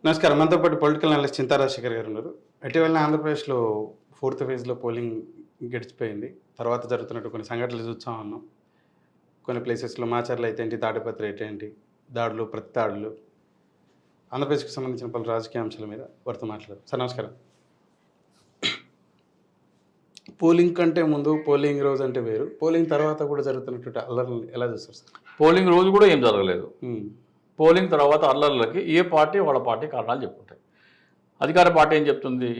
నమస్కారం. మనతో పాటు పొలిటికల్ అనలిస్ట్ చింతా రాజశేఖర్ గారు ఉన్నారు. ఇటీవల ఆంధ్రప్రదేశ్లో 4th ఫేజ్లో పోలింగ్ గడిచిపోయింది. తర్వాత జరుగుతున్నట్టు కొన్ని సంఘటనలు చూస్తూ ఉన్నాం. కొన్ని ప్లేసెస్లో మాచర్లు అయితే ఏంటి, తాడిపత్రి అయితే ఏంటి, దాడులు, ప్రతి దాడులు, ఆంధ్రప్రదేశ్కి సంబంధించిన పలు రాజకీయ అంశాల మీద వారితో మాట్లాడారు. సార్ నమస్కారం. పోలింగ్ కంటే ముందు పోలింగ్ రోజు అంటే వేరు, పోలింగ్ తర్వాత కూడా జరుగుతున్నటువంటి అల్లర్లు ఎలా చూస్తారు సార్? పోలింగ్ రోజు కూడా ఏం జరగలేదు. పోలింగ్ తర్వాత అల్లర్లకి ఏ పార్టీ వాళ్ళ పార్టీ కారణాలు చెప్పుకుంటాయి. అధికార పార్టీ ఏం చెప్తుంది?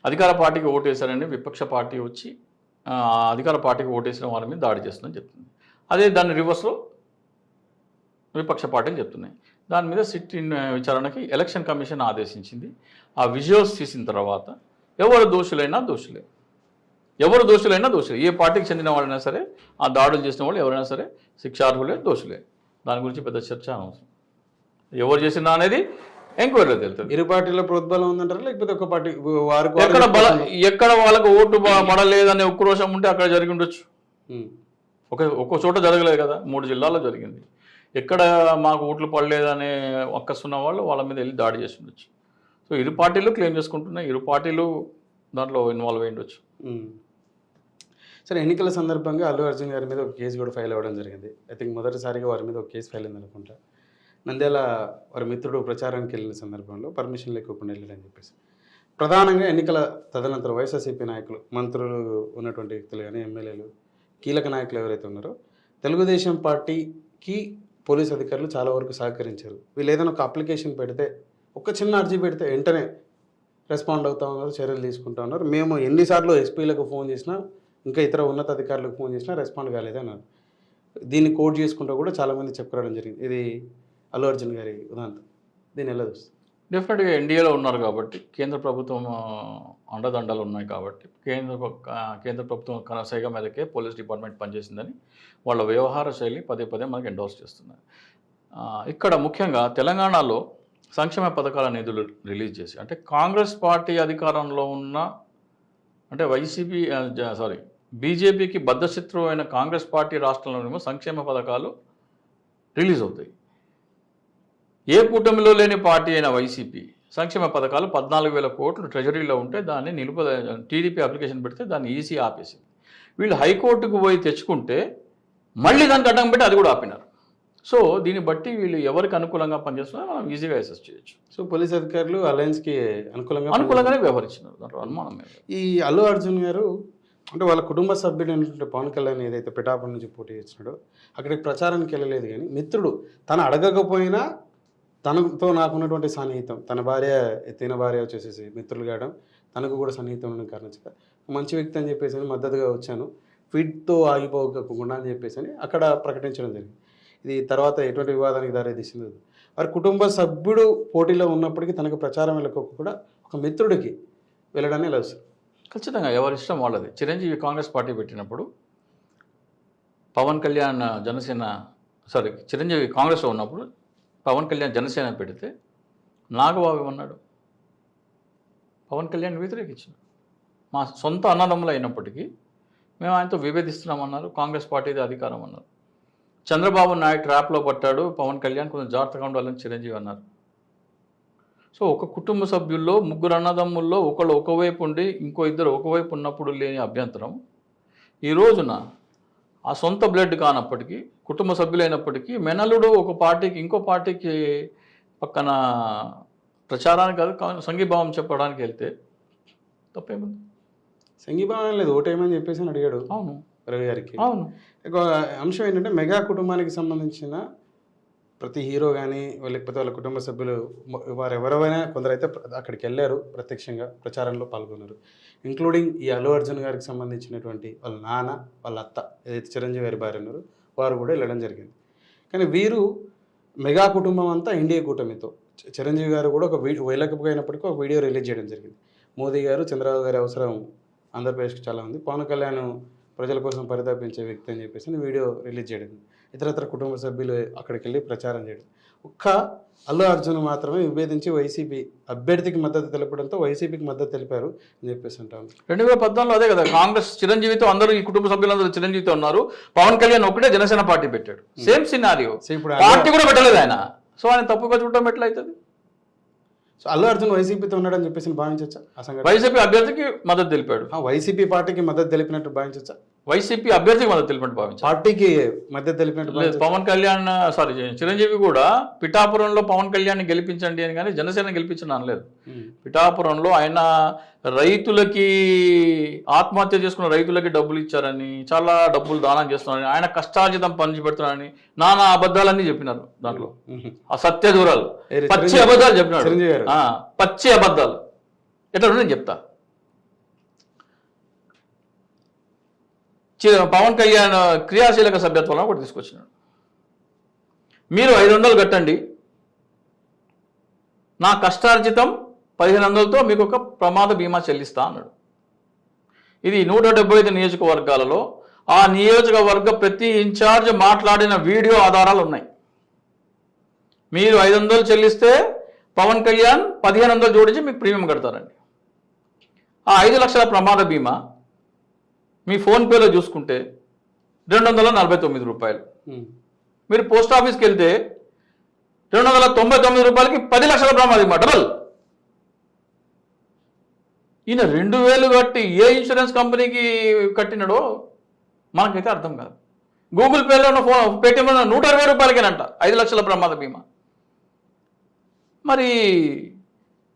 అధికార పార్టీకి ఓటేశారని విపక్ష పార్టీ వచ్చి అధికార పార్టీకి ఓటేసిన వాళ్ళ మీద దాడి చేస్తుందని చెప్తుంది. అదే దాని రివర్స్లో విపక్ష పార్టీలు చెప్తున్నాయి. దాని మీద సిట్ ఇన్ విచారణకి ఎలక్షన్ కమిషన్ ఆదేశించింది. ఆ విజువల్స్ తీసిన తర్వాత ఎవరు దోషులైనా దోషులే, ఏ పార్టీకి చెందిన వాళ్ళైనా సరే, ఆ దాడులు చేసిన వాళ్ళు ఎవరైనా సరే శిక్షార్హులే, దోషులే. దాని గురించి పెద్ద చర్చ అనవసరం. ఎవరు చేసినా అనేది ఎంక్వైరీలో తెలుస్తుంది. ఇరు పార్టీల ప్రోద్బలం ఉందంటారా, లేకపోతే ఒక పార్టీ ఎక్కడ వాళ్ళకు ఓటు పడలేదనే ఉక్రోషం ఉంటే అక్కడ జరిగి ఉండొచ్చు. ఒక్కో చోట జరగలేదు కదా, 3 జిల్లాల్లో జరిగింది. ఎక్కడ మాకు ఓట్లు పడలేదనే అక్కసున్న వాళ్ళు వాళ్ళ మీద వెళ్ళి దాడి చేసి ఉండొచ్చు. సో ఇరు పార్టీలు క్లెయిమ్ చేసుకుంటున్నాయి, ఇరు పార్టీలు దాంట్లో ఇన్వాల్వ్ అయ్యి ఉండొచ్చు. సరే, ఎన్నికల సందర్భంగా అల్లు అర్జున్ గారి మీద ఒక కేసు కూడా ఫైల్ అవ్వడం జరిగింది. ఐ థింక్ మొదటిసారిగా వారి మీద ఒక కేసు ఫైల్ అయింది అనుకుంటా. నంద్యాల వారి మిత్రుడు ప్రచారానికి వెళ్ళిన సందర్భంలో పర్మిషన్ లేకుండా వెళ్ళాడని చెప్పేసి. ప్రధానంగా ఎన్నికల తదనంతరం వైఎస్ఆర్సీపీ నాయకులు, మంత్రులు ఉన్నటువంటి వ్యక్తులు కానీ, ఎమ్మెల్యేలు, కీలక నాయకులు ఎవరైతే ఉన్నారో తెలుగుదేశం పార్టీకి పోలీస్ అధికారులు చాలా వరకు సహకరించారు. వీళ్ళు ఏదైనా ఒక అప్లికేషన్ పెడితే, ఒక చిన్న అర్జీ పెడితే వెంటనే రెస్పాండ్ అవుతా ఉన్నారు, చర్యలు తీసుకుంటా ఉన్నారు. మేము ఎన్నిసార్లు ఎస్పీలకు ఫోన్ చేసినా, ఇంకా ఇతర ఉన్నతాధికారులకు ఫోన్ చేసినా రెస్పాండ్ కాలేదన్నారు. దీన్ని కోట్ చేసుకుంటూ కూడా చాలామంది చెప్పుకోవడం జరిగింది. ఇది అల్లు అర్జున్ గారి ఉదాంతం. దీన్ని ఎలా చూస్తుంది? డెఫినెట్గా ఎన్డీఏలో ఉన్నారు కాబట్టి, కేంద్ర ప్రభుత్వం అండదండలు ఉన్నాయి కాబట్టి, కేంద్ర ప్రభుత్వం కనసైగ మీదకే పోలీస్ డిపార్ట్మెంట్ పనిచేసిందని వాళ్ళ వ్యవహార శైలి పదే మనకు ఎండోర్స్ చేస్తున్నారు. ఇక్కడ ముఖ్యంగా తెలంగాణలో సంక్షేమ పథకాల నిధులు రిలీజ్ చేసి, అంటే కాంగ్రెస్ పార్టీ అధికారంలో ఉన్న, అంటే బీజేపీకి బద్ధశత్రువు అయిన కాంగ్రెస్ పార్టీ రాష్ట్రంలోనేమో సంక్షేమ పథకాలు రిలీజ్ అవుతాయి. ఏ కూటమిలో లేని పార్టీ అయిన వైసీపీ సంక్షేమ పథకాలు 14,000 కోట్లు ట్రెజరీలో ఉంటే దాన్ని టీడీపీ అప్లికేషన్ పెడితే దాన్ని ఈసీ ఆపేసింది. వీళ్ళు హైకోర్టుకు పోయి తెచ్చుకుంటే మళ్ళీ దానికి అడ్డం పెట్టి అది కూడా ఆపినారు. సో దీన్ని బట్టి వీళ్ళు ఎవరికి అనుకూలంగా పనిచేస్తున్నారో మనం ఈజీగా అసెస్ చేయొచ్చు. సో పోలీస్ అధికారులు అలయన్స్కి అనుకూలంగానే వ్యవహరించినారు, దాంట్లో అనుమానం లేదు. ఈ అల్లు అర్జున్ గారు అంటే వాళ్ళ కుటుంబ సభ్యుడు అయినటువంటి పవన్ కళ్యాణ్ ఏదైతే పిఠాపురం నుంచి పోటీ చేస్తున్నాడో అక్కడికి ప్రచారానికి వెళ్ళలేదు, కానీ మిత్రుడు తను అడగకపోయినా తనతో నాకున్నటువంటి సన్నిహితం, తన భార్య వచ్చేసేసి మిత్రులు కావడం, తనకు కూడా సన్నిహితం ఉండడం కారణం చేత మంచి వ్యక్తి అని చెప్పేసి మద్దతుగా వచ్చాను, ఫీడ్తో ఆగిపోకుండా అని చెప్పేసి అక్కడ ప్రకటించడం జరిగింది. ఇది తర్వాత ఎటువంటి వివాదానికి దారితీసింది. వారి కుటుంబ సభ్యుడు పోటీలో ఉన్నప్పటికీ తనకు ప్రచారం వెళ్ళకపోక కూడా ఒక మిత్రుడికి వెళ్ళడాన్ని ఎలా వస్తుంది? ఖచ్చితంగా ఎవరి ఇష్టం వాళ్ళది. చిరంజీవి కాంగ్రెస్ పార్టీ పెట్టినప్పుడు పవన్ కళ్యాణ్ చిరంజీవి కాంగ్రెస్లో ఉన్నప్పుడు పవన్ కళ్యాణ్ జనసేన పెడితే నాగబాబు ఏమన్నాడు? పవన్ కళ్యాణ్ వ్యతిరేకించాడు. మా సొంత అన్నదమ్ములు అయినప్పటికీ మేము ఆయనతో విభేదిస్తున్నామన్నారు, కాంగ్రెస్ పార్టీది అధికారం అన్నారు. చంద్రబాబు నాయుడు ట్రాప్లో పట్టాడు, పవన్ కళ్యాణ్ కొంచెం జాగ్రత్తగా ఉండాలని చిరంజీవి అన్నారు. సో ఒక కుటుంబ సభ్యుల్లో 3 అన్నదమ్ముల్లో ఒకళ్ళు ఒకవైపు ఉండి ఇంకో 2 ఒకవైపు ఉన్నప్పుడు లేని అభ్యంతరం ఈ రోజున ఆ సొంత బ్లడ్ కానప్పటికీ, కుటుంబ సభ్యులైనప్పటికీ మెనలుడు ఒక పార్టీకి ఇంకో పార్టీకి పక్కన ప్రచారానికి కాదు సంఘీభావం చెప్పడానికి వెళ్తే తప్పేముంది? సంఘీభావం లేదు, ఓటేమని చెప్పేసి అని అడిగాడు. అవును, రవి గారికి. అవును. ఇంకో అంశం ఏంటంటే, మెగా కుటుంబానికి సంబంధించిన ప్రతి హీరో కానీ లేకపోతే వాళ్ళ కుటుంబ సభ్యులు వారు ఎవరైనా కొందరైతే అక్కడికి వెళ్ళారు, ప్రత్యక్షంగా ప్రచారంలో పాల్గొన్నారు. ఇంక్లూడింగ్ ఈ అల్లు అర్జున్ గారికి సంబంధించినటువంటి వాళ్ళ నాన్న, వాళ్ళ అత్త ఏదైతే చిరంజీవి గారి భార్య ఉన్నారో వారు కూడా వెళ్ళడం జరిగింది. కానీ వీరు మెగా కుటుంబం అంతా ఎన్డీఏ కూటమితో, చిరంజీవి గారు కూడా వెళ్ళకపోయినప్పటికీ ఒక వీడియో రిలీజ్ చేయడం జరిగింది. మోదీ గారు, చంద్రబాబు గారి అవసరం ఆంధ్రప్రదేశ్కి చాలా ఉంది, పవన్ కళ్యాణ్ ప్రజల కోసం పరితాపించే వ్యక్తి అని చెప్పేసి వీడియో రిలీజ్ చేయడం, ఇతరత్ర కుటుంబ సభ్యులు అక్కడికి వెళ్ళి ప్రచారం చేయడం. ఒక్క అల్లు అర్జున్ మాత్రమే విభేదించి వైసీపీ అభ్యర్థికి మద్దతు తెలపడంతో వైసీపీకి మద్దతు తెలిపారు అని చెప్పేసి అంటాను. 2014లో అదే కదా, కాంగ్రెస్ చిరంజీవితో అందరూ, ఈ కుటుంబ సభ్యులందరూ చిరంజీవితో ఉన్నారు, పవన్ కళ్యాణ్ ఒకటే జనసేన పార్టీ పెట్టాడు. సేమ్ సినారియో, పార్టీ కూడా పెట్టలేదు ఆయన. సో ఆయన తప్పుగా చూడటం ఎట్లయితుంది? సో అల్లు అర్జున్ వైసీపీతో ఉన్నాడని చెప్పేసి భావించవచ్చా ఆ సంఘటన? వైసీపీ అభ్యర్థికి మద్దతు తెలిపాడు. వైసీపీ పార్టీకి మద్దతు తెలిపినట్టు భావించవచ్చా? వైసీపీ అభ్యర్థికి మద్దతు తెలిపినట్టు భావించారు. పార్టీకి మద్దతు తెలిపినట్టు లేదు, పవన్ కళ్యాణ్ చిరంజీవి కూడా పిఠాపురంలో పవన్ కళ్యాణ్ గెలిపించండి అని కానీ జనసేన గెలిపించండి అనలేదు. పిఠాపురంలో ఆయన రైతులకి ఆత్మహత్య చేసుకున్న రైతులకి డబ్బులు ఇచ్చారని, చాలా డబ్బులు దానం చేస్తున్నారని, ఆయన కష్టార్జితం పంచి పెడుతున్నారని నానా అబద్ధాలన్నీ చెప్పినారు. దాంట్లో ఆ సత్య దూరాలు పచ్చి అబద్ధాలు చెప్పినాడు. పచ్చి అబద్ధాలు ఎట్లా నేను చెప్తా. పవన్ కళ్యాణ్ క్రియాశీలక సభ్యత్వం ఒకటి తీసుకొచ్చినాడు. మీరు 500 కట్టండి, నా కష్టార్జితం 1500తో మీకు ఒక ప్రమాద బీమా చెల్లిస్తా అన్నాడు. ఇది 175 నియోజకవర్గాలలో ఆ నియోజకవర్గ ప్రతి ఇన్ఛార్జ్ మాట్లాడిన వీడియో ఆధారాలు ఉన్నాయి. మీరు 500 చెల్లిస్తే పవన్ కళ్యాణ్ 1500 జోడించి మీకు ప్రీమియం కడతారండి. ఆ 5 లక్షల ప్రమాద బీమా మీ ఫోన్పేలో చూసుకుంటే 249 రూపాయలు. మీరు పోస్ట్ ఆఫీస్కి వెళ్తే 299 రూపాయలకి 10 లక్షల ప్రమాద బీమా డబల్. ఈయన 2000 కట్టి ఏ ఇన్సూరెన్స్ కంపెనీకి కట్టినాడో మనకైతే అర్థం కాదు. గూగుల్ పేలో పేటిఎంలో 120 రూపాయలకేనంట 5 లక్షల ప్రమాద బీమా. మరి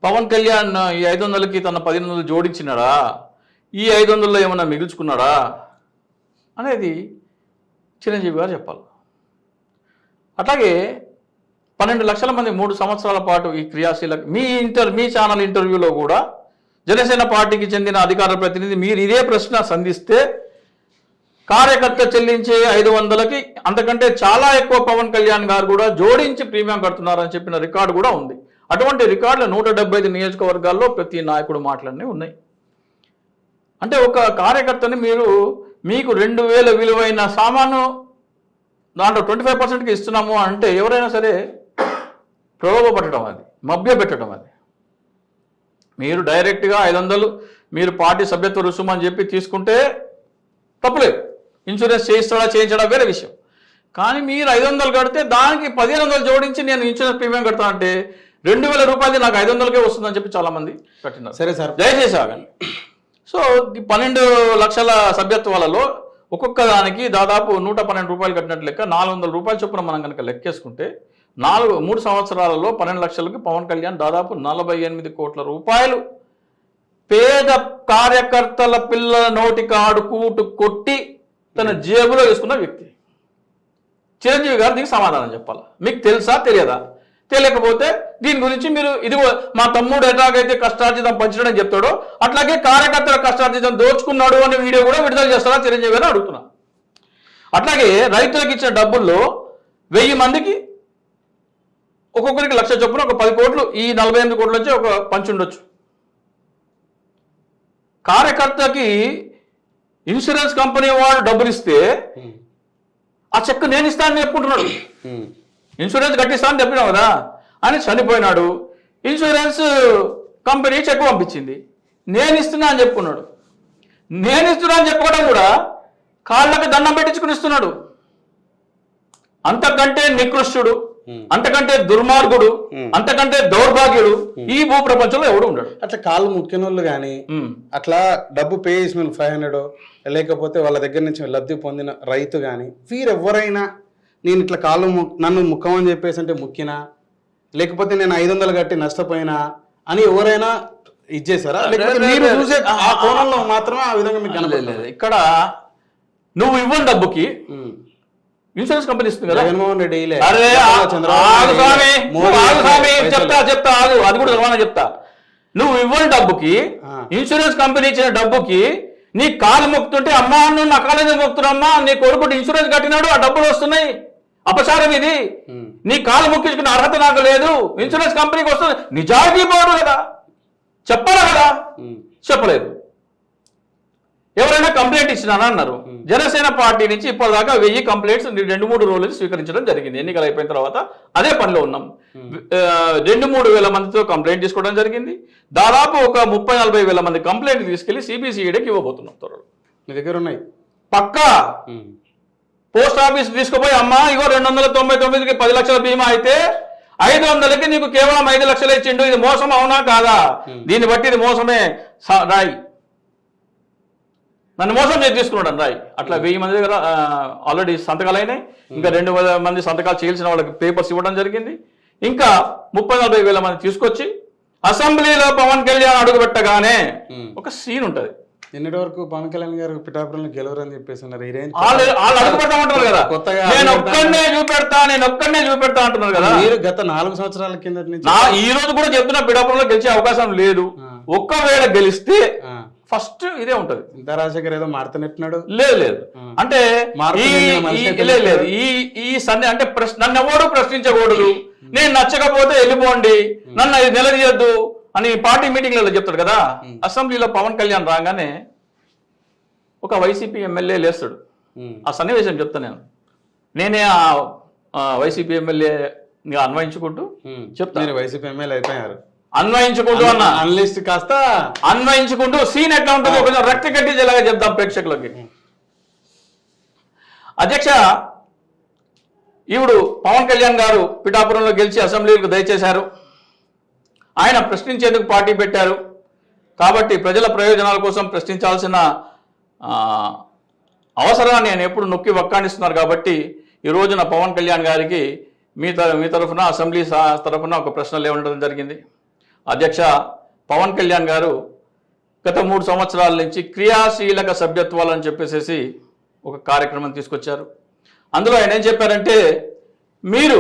పవన్ కళ్యాణ్ ఈ 500కి తన 1500 జోడించినాడా, ఈ 500లో ఏమన్నా మిగుల్చుకున్నాడా అనేది చిరంజీవి గారు చెప్పాలి. అట్లాగే 12 లక్షల మంది 3 సంవత్సరాల పాటు ఈ క్రియాశీలక మీ ఛానల్ ఇంటర్వ్యూలో కూడా జనసేన పార్టీకి చెందిన అధికార ప్రతినిధి మీరు ఇదే ప్రశ్న సంధిస్తే కార్యకర్త చెల్లించే 500కి అంతకంటే చాలా ఎక్కువ పవన్ కళ్యాణ్ గారు కూడా జోడించి ప్రీమియం కడుతున్నారని చెప్పిన రికార్డు కూడా ఉంది. అటువంటి రికార్డులు 175 నియోజకవర్గాల్లో ప్రతి నాయకుడు మాటలన్నీ ఉన్నాయి. అంటే ఒక కార్యకర్తని మీకు 2000 విలువైన సామాను దాంట్లో 25%కి ఇస్తున్నాము అంటే ఎవరైనా సరే ప్రలోభపట్టడం, అది మభ్య పెట్టడం. అది మీరు డైరెక్ట్గా 500 మీరు పార్టీ సభ్యత్వ రుసుము అని చెప్పి తీసుకుంటే తప్పులేదు. ఇన్సూరెన్స్ చేయించడం వేరే విషయం. కానీ మీరు 500 కడితే దానికి 1500 జోడించి నేను ఇన్సూరెన్స్ ప్రీమియం కడతా అంటే 2000 రూపాయలు నాకు 500కే వస్తుందని చెప్పి చాలామంది కట్టినారు. సరే సార్, దయచేసి ఆగండి. సో 12 లక్షల సభ్యత్వాలలో ఒక్కొక్క దానికి దాదాపు 112 రూపాయలు కట్టినట్టు లెక్క 400 రూపాయల చొప్పున మనం కనుక లెక్కేసుకుంటే 3 సంవత్సరాలలో 12 లక్షలకి పవన్ కళ్యాణ్ దాదాపు 48 కోట్ల రూపాయలు పేద కార్యకర్తల పిల్లల నోటి కాడు కూటు కొట్టి తన జేబులో వేసుకున్న వ్యక్తి. చిరంజీవి గారు దీనికి సమాధానం చెప్పాలి. మీకు తెలుసా తెలియదా? తెలియకపోతే దీని గురించి మీరు ఇదిగో మా తమ్ముడు ఎట్లాగైతే కష్టార్జితం పంచడం చెప్తాడో అట్లాగే కార్యకర్తల కష్టార్జితం దోచుకున్నాడు అనే వీడియో కూడా విడుదల చేస్తారా చిరంజీవి గారు అడుగుతున్నా. అట్లాగే రైతులకు ఇచ్చిన డబ్బుల్లో 1000 మందికి ఒక్కొక్కరికి 1,00,000 చొప్పున ఒక 10 కోట్లు ఈ 48 కోట్ల నుంచి ఒక పంచి ఉండొచ్చు. కార్యకర్తకి ఇన్సూరెన్స్ కంపెనీ వాడు డబ్బులు ఇస్తే ఆ చెక్ నేను ఇస్తానని చెప్పుకుంటున్నాడు. ఇన్సూరెన్స్ కట్టిస్తానని చెప్పినావు కదా అని చనిపోయినాడు. ఇన్సూరెన్స్ కంపెనీ చెక్ పంపించింది, నేను ఇస్తున్నా అని చెప్పుకున్నాడు. నేను ఇస్తున్నా అని చెప్పుకోవడం కూడా కాళ్ళకి దండం పెట్టించుకుని ఇస్తున్నాడు. అంతకంటే నికృష్టుడు, అంతకంటే దుర్మార్గుడు, అంతకంటే దౌర్భాగ్యుడు ఈ భూ ప్రపంచంలో ఎవడు ఉండడు. అట్లా కాళ్ళు ముఖ్యనోళ్ళు కానీ అట్లా డబ్బు పే చేసిన 500 లేకపోతే వాళ్ళ దగ్గర నుంచి లబ్ధి పొందిన రైతు కానీ వీరెవరైనా నేను ఇట్లా నన్ను ముక్కమని చెప్పేసి అంటే ముక్కినా, లేకపోతే నేను 500 కట్టి నష్టపోయినా అని ఎవరైనా ఇచ్చేసారా? లేకపోతే మీరు చూసే ఆ కోణంలో మాత్రమే ఆ విధంగా మీకు కనబడలేదు? ఇక్కడ నువ్వు ఇవ్వని డబ్బుకి ఇన్సూరెన్స్ కంపెనీ ఇస్తుంది కదా. జగన్మోహన్ రెడ్డి చెప్తా అది కూడా సమానం చెప్తా. నువ్వు ఇవ్వని డబ్బుకి ఇన్సూరెన్స్ కంపెనీ ఇచ్చిన డబ్బుకి నీ కాలు మొక్కుతుంటే అమ్మా నువ్వు నా కాలేజీ మొక్కుతున్నామ్మా నీ కొడుకు ఇన్సూరెన్స్ కట్టినాడు ఆ డబ్బులు వస్తున్నాయి, అపచారం ఇది, నీ కాలు మొక్కించుకునే అర్హత నాకు లేదు, ఇన్సూరెన్స్ కంపెనీకి వస్తుంది, నిజాయితీ పోడు కదా, చెప్పాలా కదా, చెప్పలేదు. ఎవరైనా కంప్లైంట్ ఇచ్చినానా అన్నారు. జనసేన పార్టీ నుంచి ఇప్పటిదాకా 1000 కంప్లైంట్స్ 2-3 రోజులు స్వీకరించడం జరిగింది. ఎన్నికలు అయిపోయిన తర్వాత అదే పనిలో ఉన్నాం. 2-3 వేల మందితో కంప్లైంట్ తీసుకోవడం జరిగింది. దాదాపు ఒక 30-40 వేల మంది కంప్లైంట్ తీసుకెళ్లి సిబిసిఐడికి ఇవ్వబోతున్నాం త్వరలో. మీ దగ్గర ఉన్నాయి పక్కా. పోస్ట్ ఆఫీస్ తీసుకుపోయి అమ్మా ఇగో 299కి 10 లక్షల బీమా అయితే 500కి నీకు కేవలం 5 లక్షలు ఇచ్చిండు. ఇది మోసం అవునా కాదా? దీన్ని బట్టి ఇది మోసమే రాయ్. నన్ను మోసం చేసి తీసుకున్నాడు రాయ్. అట్లా 1000 మంది దగ్గర ఆల్రెడీ సంతకాలు అయినాయి. ఇంకా 2,000 మంది సంతకాలు చేయాల్సిన వాళ్ళకి పేపర్స్ ఇవ్వడం జరిగింది. ఇంకా 30-40 వేల మంది తీసుకొచ్చి అసెంబ్లీలో పవన్ కళ్యాణ్ అడుగుపెట్టగానే ఒక సీన్ ఉంటది. నిన్నటి వరకు పవన్ కళ్యాణ్ గారు పిఠాపురంలో గెలవరని చెప్పేసి ఉన్నారు. వాళ్ళు అడుగు పెడతామంటారు కదా, నేను ఒక్కడనే చూపెడతా అంటున్నారు కదా. మీరు గత 4 సంవత్సరాల కింద నుంచి ఈ రోజు కూడా చెప్తున్నా పిఠాపురంలో గెలిచే అవకాశం లేదు. ఒక్కవేళ గెలిస్తే ఫస్ట్ ఇదే ఉంటది. ఇంత రాజశేఖర్ ఏదో మారుతున్నట్టున్నాడు. లేదు అంటే లేదు ఈ సందే అంటే నన్ను ఎవడు ప్రశ్నించకూడదు, నేను నచ్చకపోతే వెళ్ళిపోండి, నన్ను అది నిలదీయద్దు అని పార్టీ మీటింగ్లలో చెప్తాడు కదా. అసెంబ్లీలో పవన్ కళ్యాణ్ రాగానే ఒక వైసీపీ ఎమ్మెల్యే లేస్తాడు. ఆ సన్నివేశం చెప్తా నేనే ఆ వైసీపీ ఎమ్మెల్యే అన్వయించుకుంటూ చెప్తాను. వైసీపీ ఎమ్మెల్యే అయిపోయారు. అన్వయించుకుంటూ అన్న అనలిస్ట్ కాస్త అన్వయించుకుంటూ సీన్ ఎట్లా ఉంటుందో కొంచెం రక్త కట్టించేలాగా చెప్దాం ప్రేక్షకులకి. అధ్యక్ష, ఇప్పుడు పవన్ కళ్యాణ్ గారు పిఠాపురంలో గెలిచి అసెంబ్లీలకు దయచేశారు. ఆయన ప్రశ్నించేందుకు పార్టీ పెట్టారు కాబట్టి ప్రజల ప్రయోజనాల కోసం ప్రశ్నించాల్సిన అవసరాన్ని ఆయన ఎప్పుడు నొక్కి వక్కాణిస్తున్నారు. కాబట్టి ఈ రోజున పవన్ కళ్యాణ్ గారికి మీ తరఫున అసెంబ్లీ తరఫున ఒక ప్రశ్న లేవడం జరిగింది. అధ్యక్ష, పవన్ కళ్యాణ్ గారు గత 3 సంవత్సరాల నుంచి క్రియాశీలక సభ్యత్వాలు అని చెప్పేసి ఒక కార్యక్రమం తీసుకొచ్చారు. అందులో ఆయన ఏం చెప్పారంటే, మీరు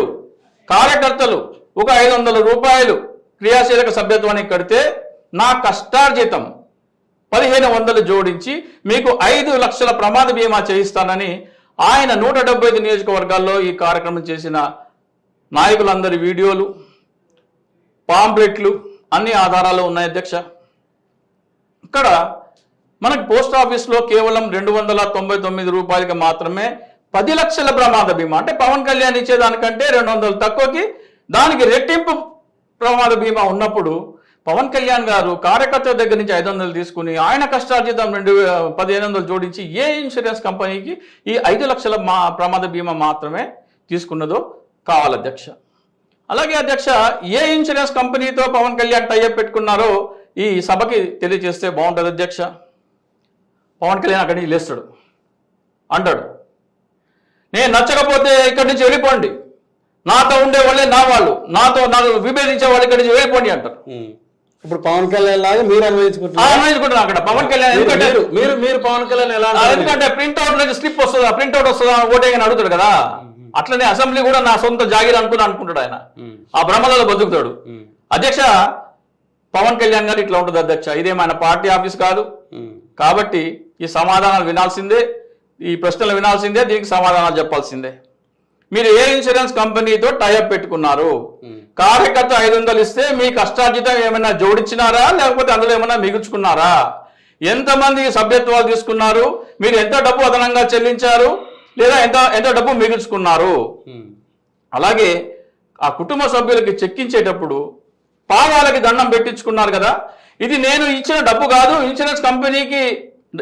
కార్యకర్తలు ఒక 500 రూపాయలు క్రియాశీలక సభ్యత్వానికి కడితే నా కష్టార్జితం 1500 జోడించి మీకు 5 లక్షల ప్రమాద బీమా చేయిస్తానని ఆయన 175 నియోజకవర్గాల్లో ఈ కార్యక్రమం చేసిన నాయకులందరి వీడియోలు, పాంప్లెట్లు అన్ని ఆధారాలు ఉన్నాయి. అధ్యక్ష, ఇక్కడ మనకి పోస్ట్ ఆఫీస్లో కేవలం 299 రూపాయలకి మాత్రమే 10 లక్షల ప్రమాద బీమా, అంటే పవన్ కళ్యాణ్ ఇచ్చేదానికంటే 200 తక్కువకి దానికి రెట్టింపు ప్రమాద బీమా ఉన్నప్పుడు పవన్ కళ్యాణ్ గారు కార్యకర్తల దగ్గర నుంచి 500 తీసుకుని ఆయన కష్టార్జితం 1500 జోడించి ఏ ఇన్సూరెన్స్ కంపెనీకి ఈ 5 లక్షల ప్రమాద బీమా మాత్రమే తీసుకున్నదో కావాలి అధ్యక్ష. అలాగే అధ్యక్ష, ఏ ఇన్సూరెన్స్ కంపెనీతో పవన్ కళ్యాణ్ టైఅప్ పెట్టుకున్నారో ఈ సభకి తెలియజేస్తే బాగుంటుంది అధ్యక్ష. పవన్ కళ్యాణ్ అక్కడి నుంచి లేస్తాడు, అంటాడు, నేను నచ్చకపోతే ఇక్కడి నుంచి వెళ్ళిపోండి, నాతో ఉండే వాళ్ళే నా వాళ్ళు, నాకు విభేదించే వాళ్ళు ఇక్కడి నుంచి వెళ్ళిపోండి అంటారు. ఇప్పుడు పవన్ కళ్యాణ్ లాగా మీరు అన్వయించుకుంటున్నారు అక్కడ పవన్ కళ్యాణ్. ఎందుకంటే మీరు పవన్ కళ్యాణ్ ఎలా, ఎందుకంటే ప్రింట్అవుట్ నుంచి స్లిప్ వస్తుందా, ప్రింట్అవుట్ వస్తుందా ఓటేయని అడుగుతాడు కదా. అట్లనే అసెంబ్లీ కూడా నా సొంత జాగిరి అనుకుంటాడు ఆయన. ఆ భ్రమలలో బతుకుతాడు. అధ్యక్ష, పవన్ కళ్యాణ్ గారు ఇట్లా ఉంటుంది అధ్యక్ష. ఇదేమైనా పార్టీ ఆఫీస్ కాదు. కాబట్టి ఈ సమాధానాలు వినాల్సిందే, ఈ ప్రశ్నలు వినాల్సిందే, దీనికి సమాధానాలు చెప్పాల్సిందే. మీరు ఏ ఇన్సూరెన్స్ కంపెనీతో టైఅప్ పెట్టుకున్నారు? కార్యకర్త 500 ఇస్తే మీ కష్టార్జితం ఏమైనా జోడించినారా, లేకపోతే అందులో ఏమైనా మిగుల్చుకున్నారా? ఎంతమంది సభ్యత్వాలు తీసుకున్నారు? మీరు ఎంత డబ్బు అదనంగా చెల్లించారు, లేదా ఎంత డబ్బు మిగుల్చుకున్నారు? అలాగే ఆ కుటుంబ సభ్యులకి చెక్కించేటప్పుడు పాదాలకి దండం పెట్టించుకున్నారు కదా. ఇది నేను ఇచ్చిన డబ్బు కాదు, ఇన్సూరెన్స్ కంపెనీకి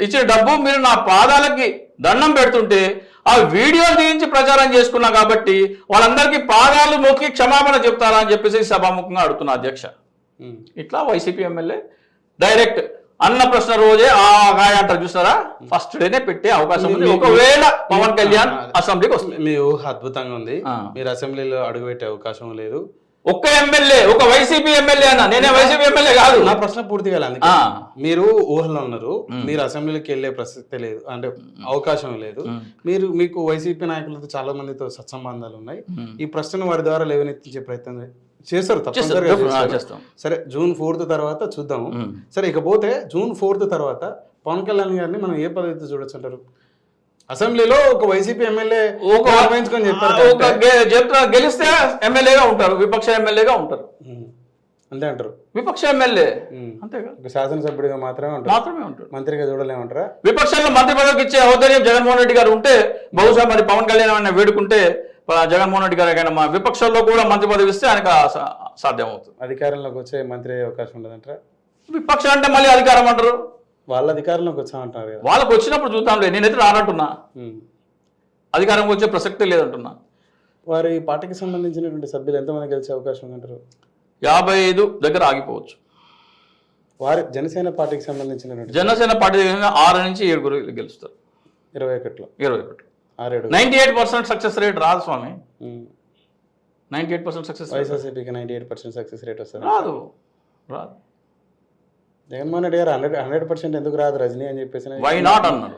ఇచ్చిన డబ్బు, మీరు నా పాదాలకి దండం పెడుతుంటే ఆ వీడియోలు తీయించి ప్రచారం చేసుకున్నా కాబట్టి వాళ్ళందరికీ పాదాలు మొక్కి క్షమాపణ చెప్తారా అని చెప్పేసి సభాముఖంగా అడుగుతున్నా అధ్యక్ష. ఇట్లా వైసీపీ ఎమ్మెల్యే డైరెక్ట్ అన్న ప్రశ్న రోజే ఆగాయ అంటారు చూసారా, ఫస్ట్ డేనే పెట్టే అవకాశం ఉంది ఒకవేళ పవన్ కళ్యాణ్ అసెంబ్లీకి వస్తుంది. మీ ఊహ అద్భుతంగా ఉంది. మీరు అసెంబ్లీలో అడుగుపెట్టే అవకాశం లేదు. ఒక్క ఎమ్మెల్యే, ఒక వైసీపీ ఎమ్మెల్యే అన్న, నేనే వైసీపీ ఎమ్మెల్యే కాదు. నా ప్రశ్న పూర్తిగా మీరు ఊహలో ఉన్నారు, మీరు అసెంబ్లీకి వెళ్ళే ప్రసక్తే లేదు, అంటే అవకాశం లేదు. మీకు వైసీపీ నాయకులతో చాలా మందితో సత్సంబంధాలు ఉన్నాయి. ఈ ప్రశ్నను వారి ద్వారా లేవనెత్తించే ప్రయత్నం చేస్తారు, తప్పనిసరిగా చేస్తారు. సరే, June 4th తర్వాత చూద్దాము. సరే, ఇకపోతే June 4th తర్వాత పవన్ కళ్యాణ్ గారిని మనం ఏ పద్ధతితో చూడొచ్చు అంటారు? అసెంబ్లీలో ఒక వైసీపీ ఎమ్మెల్యే గెలిస్తే ఎమ్మెల్యేగా ఉంటారు, విపక్ష ఎమ్మెల్యేగా ఉంటారు, అంతే అంటారు. విపక్ష ఎమ్మెల్యే అంతేగా, శాసనసభ్యుడిగా మాత్రమే ఉంటారు, మంత్రిగా చూడలేమంటారా? విపక్షంలో మంత్రి పదవికి ఇచ్చే ఔదార్యం జగన్మోహన్ రెడ్డి గారు ఉంటే బహుశా మరి పవన్ కళ్యాణ్ ఆయన వేడుకుంటే జగన్మోహన్ రెడ్డి గారు మా విపక్షంలో కూడా మంత్రి పదవి ఇస్తే ఆయనకు సాధ్యం అవుతుంది. అధికారంలోకి వచ్చే మంత్రి అయ్యే అవకాశం ఉండదంటారా? విపక్షం అంటే మళ్ళీ అధికారం అంటారు, వాళ్ళ అధికారంలోకి వచ్చామంటారు. వాళ్ళకి వచ్చినప్పుడు చూద్దాంలే, నేనైతే రానంటున్నా, అధికారంకి వచ్చే ప్రసక్తే లేదంటున్నా. వారి పార్టీకి సంబంధించినటువంటి సభ్యులు ఎంతమంది గెలిచే అవకాశం ఉందంటారు? 55 దగ్గర ఆగిపోవచ్చు. వారి జనసేన పార్టీకి సంబంధించినటువంటి జనసేన పార్టీ దగ్గర 6 నుంచి 7 గెలుస్తారు. 21లో 98% సక్సెస్ రేట్ రాదు స్వామి. 98% సక్సెస్ వైఎస్ఆర్సీపీకి 98% సక్సెస్ రేట్ వస్తుంది. రాదు. జగన్మోహన్ రెడ్డి గారు 100% ఎందుకు రాదు రజనీ అని చెప్పేసి వై నాట్ అన్నారు.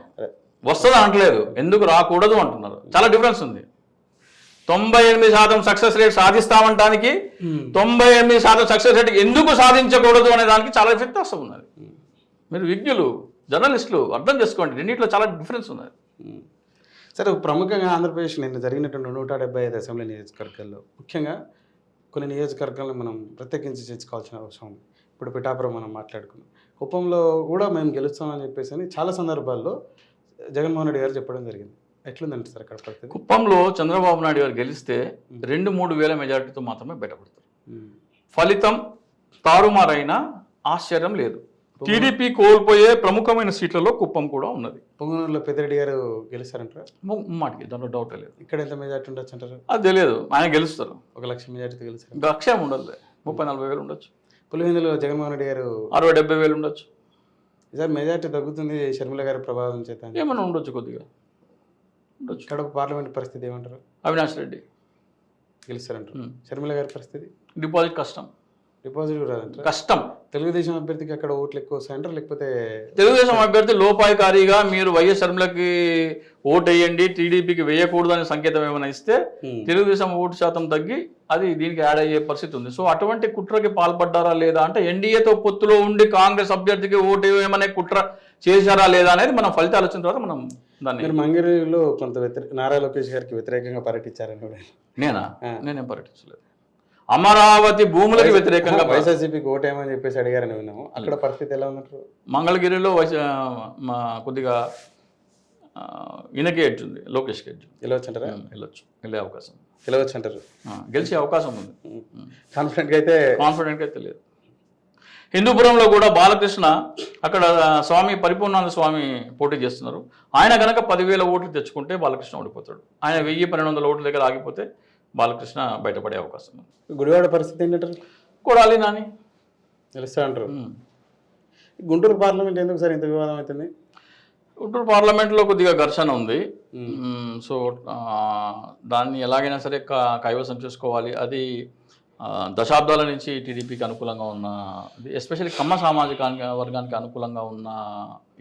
వస్తుంది అనట్లేదు, ఎందుకు రాకూడదు అంటున్నారు. చాలా డిఫరెన్స్ ఉంది. 98% సక్సెస్ రేట్ సాధిస్తామంటానికి 98% సక్సెస్ రేట్ ఎందుకు సాధించకూడదు అనే దానికి చాలా వ్యత్యాసం ఉన్నది. మీరు విజ్ఞులు, జర్నలిస్టులు అర్థం చేసుకోండి, రెండింటిలో చాలా డిఫరెన్స్ ఉన్నది. సరే, ప్రముఖంగా ఆంధ్రప్రదేశ్ నిన్న జరిగినటువంటి 175 అసెంబ్లీ నియోజకవర్గాల్లో ముఖ్యంగా కొన్ని నియోజకవర్గాలను మనం ప్రత్యేకించి చేర్చుకోవాల్సిన అవసరం ఉంది. ఇప్పుడు పిఠాపురం మనం మాట్లాడుకున్నాం, కుప్పంలో కూడా మేము గెలుస్తామని చెప్పేసి అని చాలా సందర్భాల్లో జగన్మోహన్ రెడ్డి గారు చెప్పడం జరిగింది. ఎట్లుందంటే సార్ అక్కడ పరిస్థితి? కుప్పంలో చంద్రబాబు నాయుడు గారు గెలిస్తే 2-3 వేల మెజారిటీతో మాత్రమే బయటపడతారు. ఫలితం తారుమారైనా ఆశ్చర్యం లేదు. టీడీపీ కోల్పోయే ప్రముఖమైన సీట్లలో కుప్పం కూడా ఉన్నది. పొంగనూరులో పెద్దిరెడ్డి గారు గెలుస్తారంటారా? మాటికి దాంట్లో డౌట్ లేదు. ఇక్కడ ఎంత మెజార్టీ ఉండొచ్చు అంటారు? అది తెలియదు, ఆయన గెలుస్తారు. 1,00,000 మెజార్టీతో గెలుస్తారు. లక్ష్యం ఉండదు, 30-40 వేలు ఉండొచ్చు. పులివెందులో జగన్మోహన్ రెడ్డి గారు 60-70 వేలు ఉండొచ్చు. ఈసారి మెజార్టీ తగ్గుతుంది షర్మిల గారి ప్రభావం చేత ఏమైనా ఉండొచ్చు, కొద్దిగా ఉండొచ్చు. ఇక్కడ పార్లమెంట్ పరిస్థితి ఏమంటారు? అవినాష్ రెడ్డి గెలుస్తారంటారు. షర్మిల గారి పరిస్థితి? డిపాజిట్ కష్టం. డిపాజిట్ రాదంటారు. కష్టం. తెలుగుదేశం అభ్యర్థికి అక్కడ ఓట్లు ఎక్కువ వస్తాయంటారు, లేకపోతే తెలుగుదేశం అభ్యర్థి లోపాయకారిగా మీరు వైఎస్ షర్మిలకి ఓటు వేయండి, టీడీపీకి వేయకూడదు అనే సంకేతం ఏమైనా ఇస్తే తెలుగుదేశం ఓటు శాతం తగ్గి అది దీనికి యాడ్ అయ్యే పరిస్థితి ఉంది. సో అటువంటి కుట్రకి పాల్పడ్డారా లేదా అంటే, ఎన్డీఏతో పొత్తులో ఉండి కాంగ్రెస్ అభ్యర్థికి ఓటు వేయమనే కుట్ర చేశారా లేదా అనేది మనం ఫలితాలు వచ్చిన తర్వాత మనం దాన్ని. మీరు మంగళగిరిలో కొంత నారా లోకేష్ గారికి వ్యతిరేకంగా పర్యటించారని. నేనేం పర్యటించలేదు. అమరావతి భూములకు వ్యతిరేకంగా వైఎస్ఆర్సీపీకి ఓటేమని చెప్పేసి అడిగారని విన్నాము. అక్కడ పరిస్థితి ఎలా ఉన్నట్టు? మంగళగిరిలో కొద్దిగా ఈయనకి ఎడ్జ్ ఉంది, లోకేష్కి ఎడ్జ్. వెళ్ళవచ్చు అంటారా? వెళ్ళే అవకాశం, వెళ్ళవచ్చు అంటారు. గెలిచే అవకాశం ఉంది. కాన్ఫిడెంట్గా అయితే లేదు. హిందూపురంలో కూడా బాలకృష్ణ, అక్కడ స్వామి పరిపూర్ణానంద స్వామి పోటీ చేస్తున్నారు. ఆయన కనుక 10,000 ఓట్లు తెచ్చుకుంటే బాలకృష్ణ ఓడిపోతాడు. ఆయన 1,000-1,200 ఓట్ల దగ్గర ఆగిపోతే బాలకృష్ణ బయటపడే అవకాశం ఉంది. గుడివాడ పరిస్థితి ఏంటంటారు? కొడాలి నాని తెలుస్తా అంటారు. గుంటూరు పార్లమెంట్ ఎందుకు సార్ ఇంత వివాదం అవుతుంది? గుంటూరు పార్లమెంట్లో కొద్దిగా ఘర్షణ ఉంది. సో దాన్ని ఎలాగైనా సరే కైవసం చేసుకోవాలి. అది దశాబ్దాల నుంచి టీడీపీకి అనుకూలంగా ఉన్న, ఎస్పెషల్లీ కమ్మ సామాజిక వర్గానికి అనుకూలంగా ఉన్న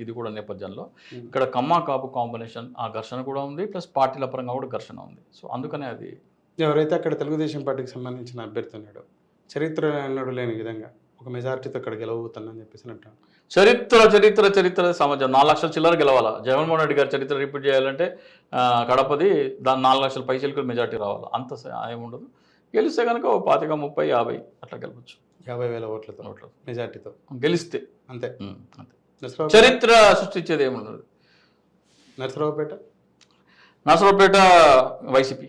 ఇది కూడా నేపథ్యంలో ఇక్కడ కమ్మ కాపు కాంబినేషన్ ఆ ఘర్షణ కూడా ఉంది, ప్లస్ పార్టీల పరంగా కూడా ఘర్షణ ఉంది. సో అందుకనే అది ఎవరైతే అక్కడ తెలుగుదేశం పార్టీకి సంబంధించిన అభ్యర్థి ఉన్నాడో చరిత్ర అన్నాడు లేని విధంగా ఒక మెజారిటీతో అక్కడ గెలవబోతుందని చెప్పేసి అంటాను. చరిత్ర సమాజం 4 లక్షల చిల్లర గెలవాలా. జగన్మోహన్ రెడ్డి గారు చరిత్ర రిపీట్ చేయాలంటే కడపది దాని 4 లక్షల పైసలకు మెజారిటీ రావాలి. అంత ఏముండదు. గెలిస్తే కనుక 25, 30, 50 అట్లా గెలవచ్చు. 50,000 ఓట్లతో మెజార్టీతో గెలిస్తే అంతే. చరిత్ర సృష్టించేది ఏముండదు. నరసరావుపేట వైసీపీ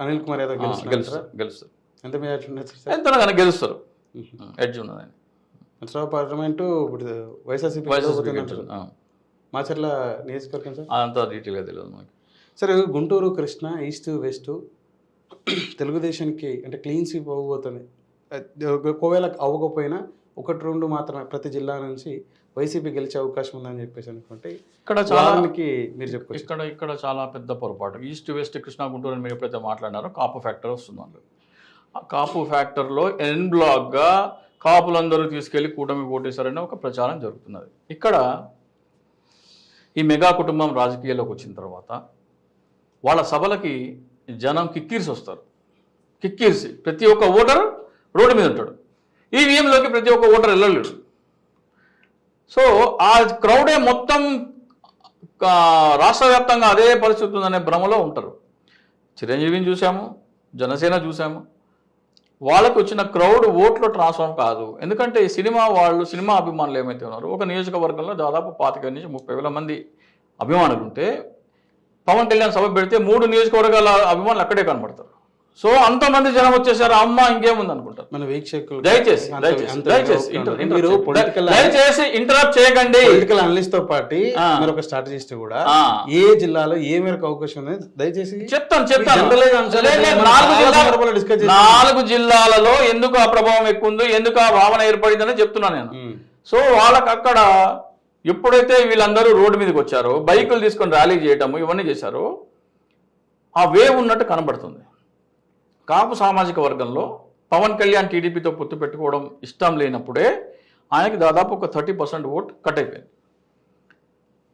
అనిల్ కుమార్ యాదవ్ గెలుస్తారు. ఎంత మెజార్టీ ఉండొచ్చు? ఎంత కనుక గెలుస్తారు, ఎడ్జ్ ఉన్నది ఆయన. నరసరావు పార్లమెంటు ఇప్పుడు వైఎస్ఆర్సీపీ మాచర్ల నియోజకవర్గం సార్ అంత డీటెయిల్గా తెలియదు మనకి. సరే, గుంటూరు, కృష్ణా, ఈస్ట్, వెస్ట్ తెలుగుదేశానికి అంటే క్లీన్ స్వీప్ అవ్వబోతుంది. ఒకవేళ అవ్వకపోయినా 1-2 మాత్రమే ప్రతి జిల్లా నుంచి వైసీపీ గెలిచే అవకాశం ఉందని చెప్పేసి అనుకుంటే ఇక్కడ చాలాకి మీరు చెప్పుకోవచ్చు. ఇక్కడ చాలా పెద్ద పొరపాటు. ఈస్ట్, వెస్ట్, కృష్ణా, గుంటూరు అని మీరు ఎప్పుడైతే మాట్లాడినారో కాపు ఫ్యాక్టర్ వస్తుంది. ఆ కాపు ఫ్యాక్టర్లో ఎన్ బ్లాక్గా కాపులందరూ తీసుకెళ్లి కూటమి ఓటేశారని ఒక ప్రచారం జరుగుతున్నది. ఇక్కడ ఈ మెగా కుటుంబం రాజకీయాల్లోకి వచ్చిన తర్వాత వాళ్ళ సభలకి జనం కిక్కిరిసి వస్తారు. కిక్కిరిసి ప్రతి ఒక్క ఓటర్ రోడ్డు మీద ఉంటాడు. ఈవీఎంలోకి ప్రతి ఒక్క ఓటర్ వెళ్ళలేడు. సో ఆ క్రౌడే మొత్తం రాష్ట్ర వ్యాప్తంగా అదే పరిస్థితి ఉందనే భ్రమలో ఉంటారు. చిరంజీవిని చూసాము, జనసేన చూసాము. వాళ్ళకి వచ్చిన క్రౌడ్ ఓట్లో ట్రాన్స్ఫార్మ్ కాదు. ఎందుకంటే ఈ సినిమా అభిమానులు ఏమైతే ఉన్నారో ఒక నియోజకవర్గంలో దాదాపు 25,000 నుంచి 30,000 మంది అభిమానులు ఉంటే పవన్ కళ్యాణ్ సభ పెడితే 3 నియోజకవర్గాల అభిమానులు అక్కడే కనబడతారు. సో అంతమంది జనం వచ్చేసారు, అమ్మ ఇంకేముంది అనుకుంటారు. మన వీక్షకులు దయచేసి మీరు పొలిటికల్ ఇంటరప్ట్ చేయకండి. పొలిటికల్ అనలిస్ట్ తో పాటు మీరు ఒక స్ట్రాటజిస్ట్ కూడా ఏ జిల్లాలో ఏ మేరకు అవకాశం ఉంది దయచేసి చెప్తాను. డిస్కస్ 4 జిల్లాలలో ఎందుకు ఆ ప్రభావం ఎక్కువ ఉందో, ఎందుకు ఆ భావన ఏర్పడిందని చెప్తున్నాను నేను. సో వాళ్ళకి అక్కడ ఎప్పుడైతే వీళ్ళందరూ రోడ్డు మీదకి వచ్చారో, బైకులు తీసుకొని ర్యాలీ చేయటము ఇవన్నీ చేశారో, ఆ వేవ్ ఉన్నట్టు కనబడుతుంది. కాపు సామాజిక వర్గంలో పవన్ కళ్యాణ్ టీడీపీతో పొత్తు పెట్టుకోవడం ఇష్టం లేనప్పుడే ఆయనకి దాదాపు ఒక 30% ఓట్ కట్ అయిపోయింది.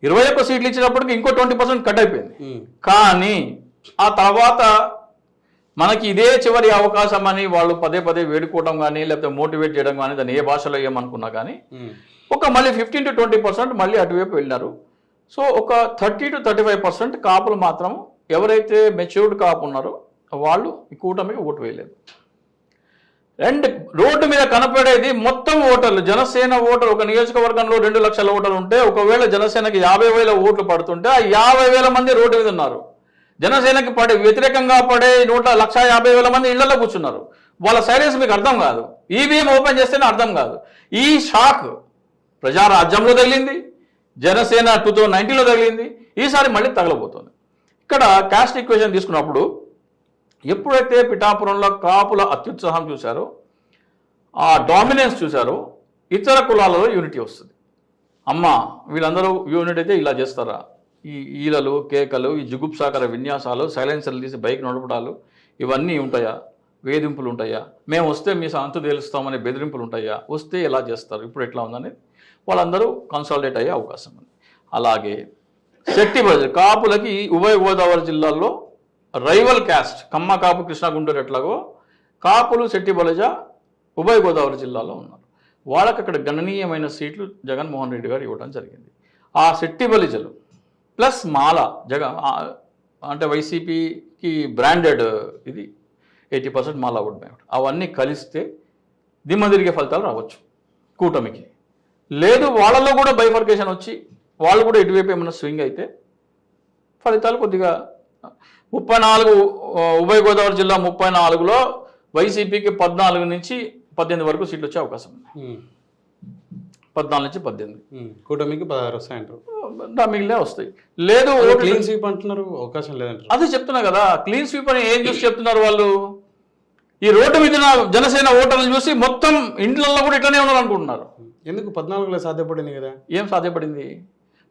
21 సీట్లు ఇచ్చినప్పటికి ఇంకో 20% కట్ అయిపోయింది. కానీ ఆ తర్వాత మనకి ఇదే చివరి అవకాశం అని వాళ్ళు పదే పదే వేడుకోవడం కానీ, లేకపోతే మోటివేట్ చేయడం కానీ, దాన్ని ఏ భాషలో ఏమనుకున్నా కానీ ఒక మళ్ళీ 15 to 20% మళ్ళీ అటువైపు వెళ్ళినారు. సో ఒక 30 to 35% కాపులు మాత్రం ఎవరైతే మెచ్యూర్డ్ కాపు ఉన్నారో వాళ్ళు ఈ కూటమికి ఓటు వేయలేదు. అండ్ రోడ్డు మీద కనపడేది మొత్తం ఓటర్లు, జనసేన ఓటర్ ఒక నియోజకవర్గంలో 2 లక్షల ఓటర్లు ఉంటే, ఒకవేళ జనసేనకి 50,000 ఓట్లు పడుతుంటే ఆ 50,000 మంది రోడ్డు మీద ఉన్నారు. జనసేనకి వ్యతిరేకంగా పడే 1,50,000 మంది ఇళ్లలో కూర్చున్నారు. వాళ్ళ సైలెన్స్ మీకు అర్థం కాదు. ఈవీఎం ఓపెన్ చేస్తేనే అర్థం కాదు. ఈ షాక్ ప్రజారాజ్యంలో తగిలింది, జనసేన 2019లో తగిలింది, ఈసారి మళ్ళీ తగలబోతుంది. ఇక్కడ కాస్ట్ ఈక్వేషన్ తీసుకున్నప్పుడు ఎప్పుడైతే పిఠాపురంలో కాపుల అత్యుత్సాహం చూశారో, ఆ డామినెన్స్ చూశారో, ఇతర కులాలలో యూనిటీ వస్తుంది. అమ్మ వీళ్ళందరూ యూనిట్ అయితే ఇలా చేస్తారా? ఈ ఈలలు, కేకలు, ఈ జుగుప్సాకర విన్యాసాలు, సైలెన్సర్లు తీసి బైక్ నడపడాలు ఇవన్నీ ఉంటాయా? వేధింపులు ఉంటాయా? మేము వస్తే మీ అంతు తేలుస్తామనే బెదిరింపులు ఉంటాయా? వస్తే ఎలా చేస్తారు? ఇప్పుడు ఎట్లా ఉందని వాళ్ళందరూ కన్సాలిడేట్ అయ్యే అవకాశం ఉంది. అలాగే శెట్టి బజార్ కాపులకి ఉభయ గోదావరి జిల్లాల్లో రైవల్ క్యాస్ట్, కమ్మ కాపు, కృష్ణా గుంటూరు ఎట్లాగో కాపులు శెట్టి బలజ ఉభయ గోదావరి జిల్లాలో ఉన్నారు. వాళ్ళకి అక్కడ గణనీయమైన సీట్లు జగన్మోహన్ రెడ్డి గారు ఇవ్వడం జరిగింది. ఆ శెట్టి బలిజలు ప్లస్ మాల అంటే వైసీపీకి బ్రాండెడ్ ఇది 80% మాల ఓట్ బ్యాంక్, అవన్నీ కలిస్తే దిమ్మ తిరిగే ఫలితాలు రావచ్చు కూటమికి. లేదు వాళ్ళలో కూడా బైఫర్కేషన్ వచ్చి వాళ్ళు కూడా ఇటువైపు ఏమైనా స్వింగ్ అయితే ఫలితాలు కొద్దిగా 34 ఉభయ గోదావరి జిల్లా 34లో వైసీపీకి 14 నుంచి 18 వరకు సీట్లు వచ్చే అవకాశం ఉంది. 14 నుంచి 18, కూటమికి 16 వస్తాయంటారు. మిగిలిన వస్తాయి. లేదు క్లీన్ స్వీప్ అంటున్నారు, అవకాశం లేదంటారు. అదే చెప్తున్నా కదా, క్లీన్ స్వీప్ అని ఏం చూసి చెప్తున్నారు వాళ్ళు? ఈ రోడ్డు మీద జనసేన ఓటర్లు చూసి మొత్తం ఇంట్లలో కూడా ఇట్లనే ఉన్నారు అనుకుంటున్నారు. ఎందుకు 14లో సాధ్యపడింది కదా? ఏం సాధ్యపడింది?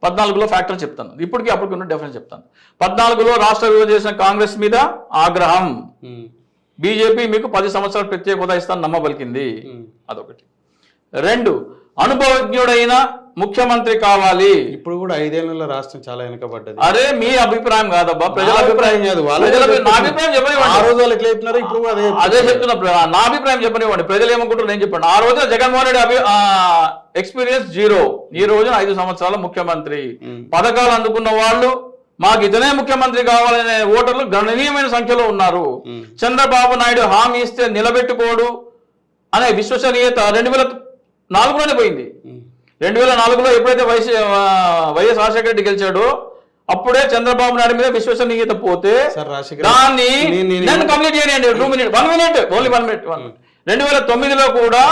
14లో ఫ్యాక్టర్ చెప్తాను, ఇప్పటికీ అప్పటికి ఉన్న డిఫరెన్స్ చెప్తాను. 14లో రాష్ట్ర విభజన చేసిన కాంగ్రెస్ మీద ఆగ్రహం, బీజేపీ మీకు 10 సంవత్సరాలు ప్రత్యేక హోదా ఇస్తాను నమ్మబలికింది, అదొకటి. 2 అనుభవజ్ఞుడైన ముఖ్యమంత్రి కావాలి. ఇప్పుడు కూడా 5 ఏళ్లలో రాష్ట్రం చాలా వెనుకబడ్డది. అరే మీ అభిప్రాయం కాదబ్బా, ప్రజల అభిప్రాయం కాదు. నా అభిప్రాయం చెప్పనివ్వండి, ఇప్పుడు అదే చెప్తున్నా. నా అభిప్రాయం చెప్పనివ్వండి, ప్రజలు ఏమనుకుంటారు నేను చెప్పండి. ఆ రోజున జగన్మోహన్ రెడ్డి ఎక్స్పీరియన్స్ 0, ఈ రోజున 5 సంవత్సరాల ముఖ్యమంత్రి, పథకాలు అందుకున్న వాళ్ళు మాకు ఇతనే ముఖ్యమంత్రి కావాలనే ఓటర్లు గణనీయమైన సంఖ్యలో ఉన్నారు. చంద్రబాబు నాయుడు హామీ ఇస్తే నిలబెట్టుకోడు అనే విశ్వసనీయత 2004లోనే పోయింది. 2004లో ఎప్పుడైతే వైఎస్ రాజశేఖర రెడ్డి గెలిచాడో అప్పుడే చంద్రబాబు నాయుడు మీద విశ్వసనీయత పోతే దాన్ని నేను కంప్లీట్ చేయండి 1 minute ఓన్లీ 1 minute. 2009లో కూడా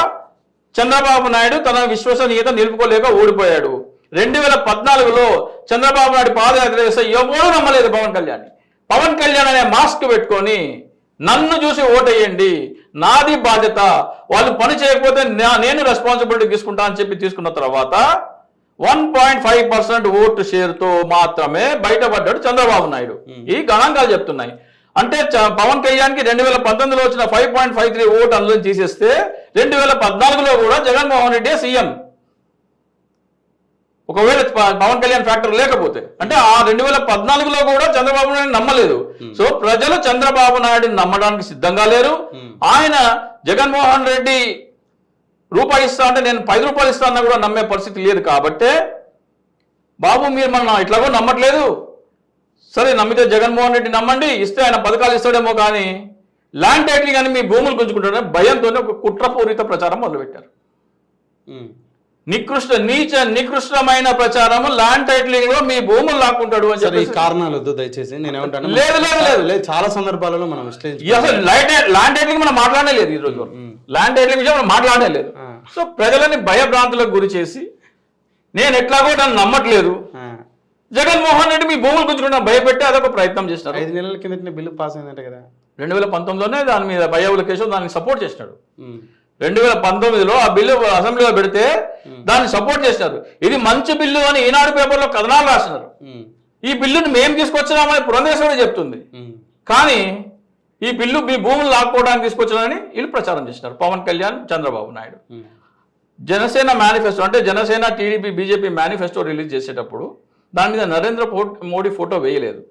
చంద్రబాబు నాయుడు తన విశ్వసనీయత నిలుపుకోలేక ఓడిపోయాడు. 2014లో చంద్రబాబు నాయుడు పాదయాత్ర చేస్తే ఎవరూ నమ్మలేదు పవన్ కళ్యాణ్. పవన్ కళ్యాణ్ అనే మాస్క్ పెట్టుకొని నన్ను చూసి ఓటేయండి, నాది బాధ్యత, వాళ్ళు పని చేయకపోతే నేను రెస్పాన్సిబిలిటీ తీసుకుంటా అని చెప్పి తీసుకున్న తర్వాత 1.5% ఓటు షేర్తో మాత్రమే బయటపడ్డాడు చంద్రబాబు నాయుడు. ఈ గణాంకాలు చెప్తున్నాయి. అంటే పవన్ కళ్యాణ్కి 2019లో వచ్చిన 5.53 ఓటు అందులో తీసేస్తే 2014లో కూడా జగన్మోహన్ రెడ్డి సీఎం. ఒకవేళ పవన్ కళ్యాణ్ ఫ్యాక్టర్ లేకపోతే అంటే ఆ 2014లో కూడా చంద్రబాబు నాయుడు నమ్మలేదు. సో ప్రజలు చంద్రబాబు నాయుడిని నమ్మడానికి సిద్ధంగా లేరు. ఆయన జగన్మోహన్ రెడ్డి రూపాయి ఇస్తా అంటే నేను 10 రూపాయలు ఇస్తా అన్నా కూడా నమ్మే పరిస్థితి లేదు. కాబట్టే బాబు మీరు మన ఇట్లాగో నమ్మట్లేదు, సరే నమ్మితే జగన్మోహన్ రెడ్డి నమ్మండి, ఇస్తే ఆయన పథకాలు ఇస్తాడేమో కానీ ల్యాండ్ టైటిల్ కానీ మీ భూములు గుంజుకుంటారని భయంతోనే ఒక కుట్రపూరిత ప్రచారం మొదలుపెట్టారు. నికృష్టమైన ప్రచారము ల్యాండ్ టైటిలింగ్ లో మీ భూములు లాక్కుంటాడు అని సరే ఈ చెప్పి కారణాలు వద్దు దయచేసి నేను ఏమంటాను లేదు. చాలా సందర్భాలలో మనం అసలు ల్యాండ్ టైటిలింగ్ మనం మాట్లాడలేదు ఈ రోజు ల్యాండ్ టైటిలింగ్ విషయం మనం మాట్లాడలేదు. సో ప్రజలని భయభ్రాంతులకు గురి చేసి నేను ఎట్లాగో నన్ను నమ్మట్లేదు, జగన్మోహన్ రెడ్డి మీ భూములు గుంజుకుంటా భయపెట్టి అదొక ప్రయత్నం చేసినారు. 5 నెలల కిందట బిల్లు పాస్ అయిందంట కదా 2019లోనే దాని మీద భయవుల కేసు దానికి సపోర్ట్ చేసినాడు. 2019లో ఆ బిల్లు అసెంబ్లీలో పెడితే దాన్ని సపోర్ట్ చేసినారు. ఇది మంచి బిల్లు అని ఈనాడు పేపర్లో కథనాలు రాసినారు. ఈ బిల్లుని మేము తీసుకొచ్చినామని పురంధేశ్వరి చెప్తుంది, కానీ ఈ బిల్లు మీ భూములు లాక్కోవడానికి తీసుకొచ్చినారని వీళ్ళు ప్రచారం చేసినారు. పవన్ కళ్యాణ్, చంద్రబాబు నాయుడు జనసేన మేనిఫెస్టో అంటే Janasena TDP BJP manifesto release చేసేటప్పుడు దాని మీద నరేంద్ర మోడీ ఫోటో వేయలేదు.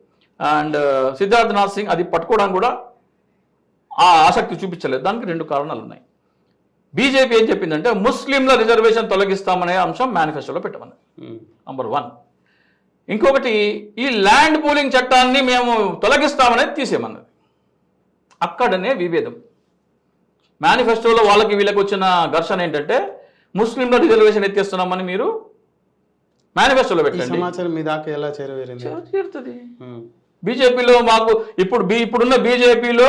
అండ్ సిద్ధార్థనాథ్ సింగ్ అది పట్టుకోవడానికి కూడా ఆ ఆసక్తి చూపించలేదు. దానికి 2 కారణాలు ఉన్నాయి. బీజేపీ ఏం చెప్పిందంటే ముస్లింల రిజర్వేషన్ తొలగిస్తామనే అంశం మేనిఫెస్టోలో పెట్టమన్నది నంబర్ 1. ఇంకొకటి ఈ ల్యాండ్ పూలింగ్ చట్టాన్ని మేము తొలగిస్తామనేది తీసేయమన్నది. అక్కడనే విభేదం. మేనిఫెస్టోలో వాళ్ళకి వీళ్ళకి వచ్చిన ఘర్షణ ఏంటంటే ముస్లింల రిజర్వేషన్ ఎత్తేస్తున్నామని మీరు మేనిఫెస్టోలో పెట్టండి. సమాచారం మీ దాకా ఎలా చేరుతుంది? బీజేపీలో మాకు ఇప్పుడున్న బీజేపీలో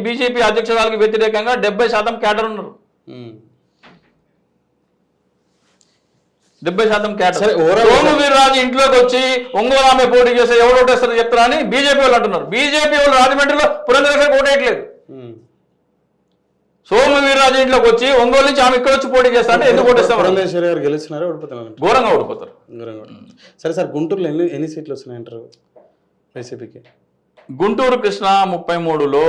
బీజేపీ అధ్యక్షురాలకు వ్యతిరేకంగా 70% క్యాడర్ ఉన్నారు. 70% క్యాడర్. సోము వీర్రాజు ఇంట్లోకి వచ్చి ఒంగోలు ఆమె పోటీ చేస్తే ఎవరు ఓటేస్తారని చెప్తారా అని బీజేపీ వాళ్ళు అంటున్నారు. బీజేపీ వాళ్ళు రాజమండ్రిలో పురంధరేశ్వరికి ఓటేయట్లేదు. సోము వీర్రాజు ఇంట్లోకి వచ్చి ఒంగోలు నుంచి ఆమె ఇక్కడ వచ్చి పోటీ చేస్తా అంటే ఎందుకు ఓటేస్తారు? పురంధేశ్వరి గారు గెలుస్తున్నారు, ఓడిపోతున్నారు, ఘోరంగా ఓడిపోతారు. సరే సార్, గుంటూరులో ఎన్ని సీట్లు వస్తున్నాయంటారు వైసీపీకి? గుంటూరు కృష్ణ 33లో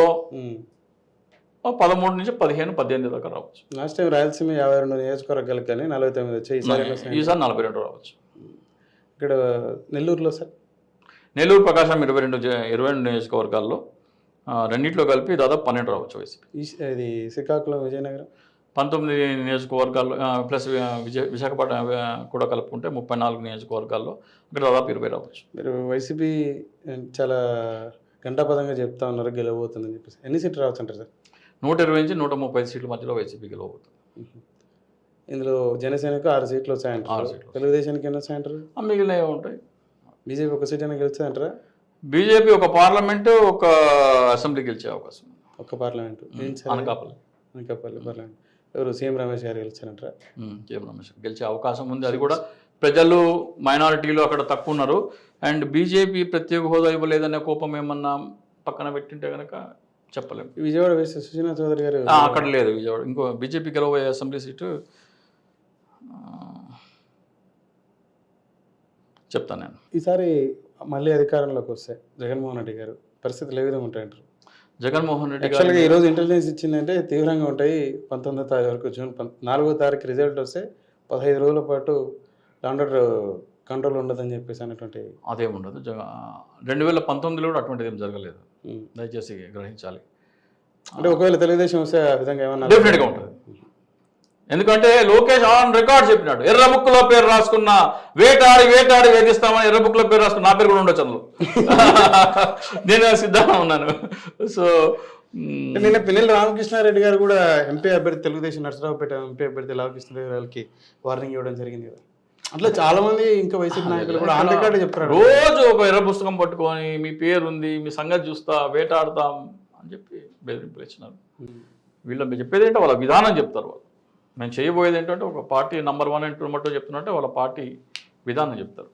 13 నుంచి 15, 18 దాకా రావచ్చు. లాస్ట్ టైం రాయలసీమ 52 నియోజకవర్గాలకు కానీ 49 వచ్చాయి. ఈసారి 42 రావచ్చు. ఇక్కడ నెల్లూరులో సార్, నెల్లూరు ప్రకాశం 22 నియోజకవర్గాల్లో రెండింటిలో కలిపి దాదాపు 12 రావచ్చు వైసీపీ. ఇది శ్రీకాకుళం, విజయనగరం 19 నియోజకవర్గాల్లో ప్లస్ విశాఖపట్నం కూడా కలుపుకుంటే 34 నియోజకవర్గాల్లో ఇక్కడ దాదాపు 20 రావచ్చు. మీరు వైసీపీ చాలా గంటాపదంగా చెప్తా ఉన్నారు గెలవబోతుందని చెప్పేసి. ఎన్ని సీట్లు రావచ్చు అంటారు సార్? 120 నుంచి 130 సీట్ల మధ్యలో వైసీపీ గెలవబోతుంది. ఇందులో జనసేనకు 6 సీట్లు వచ్చాయంటారు, తెలుగుదేశానికి ఎన్ని వచ్చాయంటారు? మిగిలినవి ఉంటాయి. బీజేపీ ఒక సీట్ అయినా గెలుస్తుంది అంటారా? బీజేపీ ఒక పార్లమెంటు, ఒక అసెంబ్లీ గెలిచే అవకాశం. ఒక పార్లమెంటు అనకాపల్లి పార్లమెంట్. ఎవరు సీఎం రమేష్ గారు గెలిచారంటారా? సీఎం రమేష్ గెలిచే అవకాశం ఉంది. అది కూడా ప్రజలు మైనారిటీలు అక్కడ తక్కువ ఉన్నారు. అండ్ బీజేపీ ప్రత్యేక హోదా ఇవ్వలేదనే కోపం ఏమన్నా పక్కన పెట్టింటే కనుక చెప్పలేము. విజయవాడ వేస్తే సుజనా చౌదరి గారు అక్కడ లేదు. విజయవాడ ఇంకో బీజేపీ గెలవబోయే అసెంబ్లీ సీటు చెప్తాను నేను. ఈసారి మళ్ళీ అధికారంలోకి వస్తే జగన్మోహన్ రెడ్డి గారు పరిస్థితులు ఏ విధంగా ఉంటాయంటారు? జగన్మోహన్ రెడ్డి యాక్చువల్గా ఈరోజు ఇంటెలిజెన్స్ ఇచ్చిందంటే తీవ్రంగా ఉంటాయి. 19వ తారీఖు వరకు, జూన్ 4వ తారీఖు రిజల్ట్ వస్తే 15 రోజుల పాటు లాండర్ కంట్రోల్ ఉండదని చెప్పేసి అన్నటువంటి. అదేముండదు. 2019లో కూడా అటువంటిది ఏం జరగలేదు, దయచేసి గ్రహించాలి. అంటే ఒకవేళ తెలుగుదేశం వస్తే ఆ విధంగా ఏమన్నా డెఫినెట్గా ఉంటుంది. ఎందుకంటే లోకేష్ ఆన్ రికార్డ్ చెప్పినాడు, ఎర్ర బుక్లో పేరు రాసుకున్న వేటాడి వేధిస్తామని ఎర్ర బుక్లో పేరు రాసుకున్న నా పేరు కూడా ఉండొచ్చు అందులో. నేను సిద్ధంగా ఉన్నాను. సో నిన్న పిన్నెల్లి రామకృష్ణారెడ్డి గారు కూడా ఎంపీ అభ్యర్థి, తెలుగుదేశం నర్సరావుపేట ఎంపీ అభ్యర్థి లావకృష్ణదేవి గారికి వార్నింగ్ ఇవ్వడం జరిగింది కదా. అట్లా చాలా మంది ఇంకా వైసీపీ నాయకులు కూడా ఆన్ రికార్డ్ చెప్తారు. రోజు ఒక ఎర్ర పుస్తకం పట్టుకొని మీ పేరు ఉంది, మీ సంగతి చూస్తా, వేటాడతాం అని చెప్పి బెదిరింపులు ఇచ్చినారు. వీళ్ళు చెప్పేది ఏంటో వాళ్ళ విధానం చెప్తారు. వాళ్ళు మేము చేయబోయేది ఏంటంటే ఒక పార్టీ నంబర్ 1 అండ్ 2 మట్టో చెప్తున్నట్టే వాళ్ళ పార్టీ విధానం చెప్తారు.